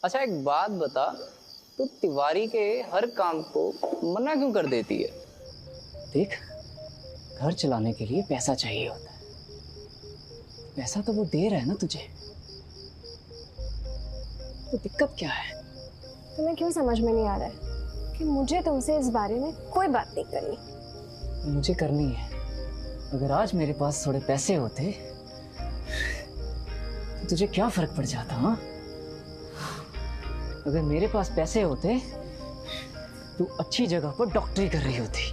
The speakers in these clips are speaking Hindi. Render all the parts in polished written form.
अच्छा एक बात बता, तू तिवारी के हर काम को मना क्यों कर देती है? देख, घर चलाने के लिए पैसा चाहिए होता है, पैसा तो वो दे रहा है ना तुझे, तो दिक्कत क्या है? तुम्हें क्यों समझ में नहीं आ रहा है कि मुझे तुमसे इस बारे में कोई बात नहीं करनी? मुझे करनी है। अगर आज मेरे पास थोड़े पैसे होते तो तुझे क्या फर्क पड़ जाता? हाँ, अगर मेरे पास पैसे होते तो अच्छी जगह पर डॉक्टरी कर रही होती।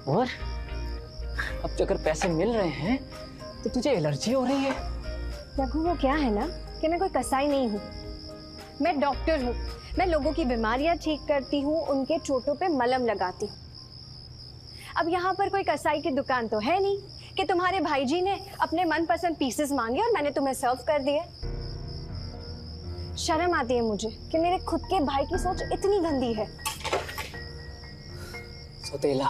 और अब अगर पैसे मिल रहे हैं तो तुझे एलर्जी हो रही है। रघु, वो क्या है ना कि मैं कोई कसाई नहीं हूँ, मैं डॉक्टर हूँ। मैं लोगों की बीमारियां ठीक करती हूँ, उनके चोटों पे मलहम लगाती हूँ। अब यहाँ पर कोई कसाई की दुकान तो है नहीं कि तुम्हारे भाई जी ने अपने मनपसंद पीसेस मांगे और मैंने तुम्हें सर्व कर दिए। शर्म आती है मुझे कि मेरे खुद के भाई की सोच इतनी गंदी है। सौतेला,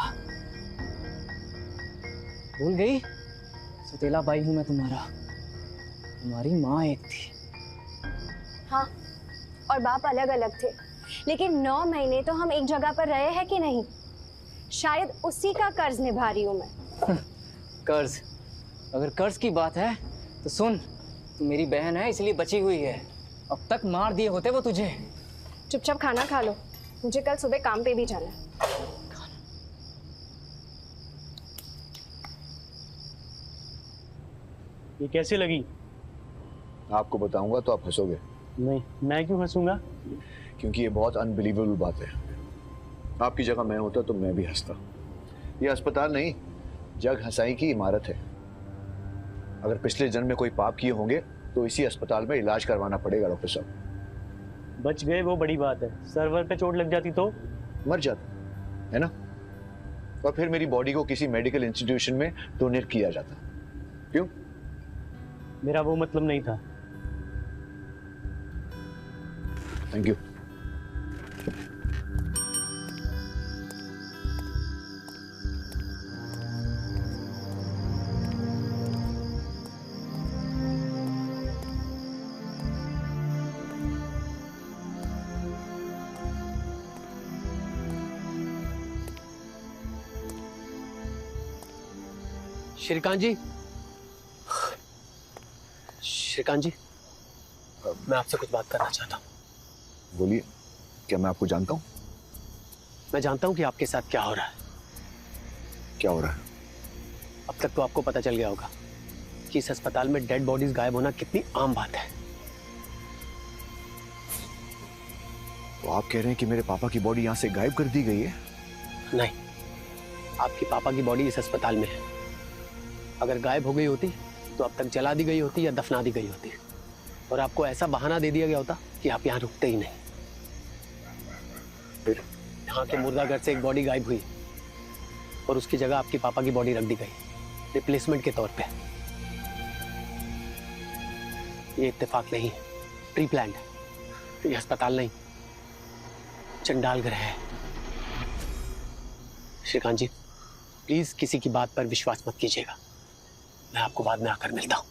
भूल गई? सौतेला भाई हूं मैं तुम्हारा। तुम्हारी माँ एक थी। हाँ, और बाप अलग अलग थे, लेकिन 9 महीने तो हम एक जगह पर रहे हैं कि नहीं? शायद उसी का कर्ज निभा रही हूं मैं। कर्ज? अगर कर्ज की बात है तो सुन, तू मेरी बहन है इसलिए बची हुई है। अब तक मार दिए होते वो तुझे। चुपचाप खाना खा लो, मुझे कल सुबह काम पे भी जाना है। ये कैसे लगी? आपको बताऊंगा तो आप हंसोगे। नहीं, मैं क्यों हंसूंगा? क्योंकि ये बहुत अनबिलीवेबल बात है। आपकी जगह मैं होता तो मैं भी हंसता। ये अस्पताल नहीं, जग हंसाई की इमारत है। अगर पिछले जन्म में कोई पाप किए होंगे तो इसी अस्पताल में इलाज करवाना पड़ेगा डॉक्टर साहब। बच गए वो बड़ी बात है, सर्वर पे चोट लग जाती तो मर जाता है ना, और फिर मेरी बॉडी को किसी मेडिकल इंस्टीट्यूशन में डोनेट किया जाता। क्यों? मेरा वो मतलब नहीं था। Thank you. श्रीकांत जी, श्रीकांत जी, मैं आपसे कुछ बात करना चाहता हूँ। बोलिए, क्या मैं आपको जानता हूँ? मैं जानता हूँ कि आपके साथ क्या हो रहा है। क्या हो रहा है? अब तक तो आपको पता चल गया होगा कि इस अस्पताल में डेड बॉडीज गायब होना कितनी आम बात है। तो आप कह रहे हैं कि मेरे पापा की बॉडी यहाँ से गायब कर दी गई है? नहीं, आपके पापा की बॉडी इस अस्पताल में है। अगर गायब हो गई होती तो अब तक जला दी गई होती या दफना दी गई होती, और आपको ऐसा बहाना दे दिया गया होता कि आप यहाँ रुकते ही नहीं। फिर यहाँ के मुर्दाघर से एक बॉडी गायब हुई और उसकी जगह आपके पापा की बॉडी रख दी गई रिप्लेसमेंट के तौर पे। ये इत्तेफाक नहीं है, प्री प्लान्ड है। ये अस्पताल नहीं, चंडाल ग्रह है। श्रीकांत जी, प्लीज किसी की बात पर विश्वास मत कीजिएगा। मैं आपको बाद में आकर मिलता हूं।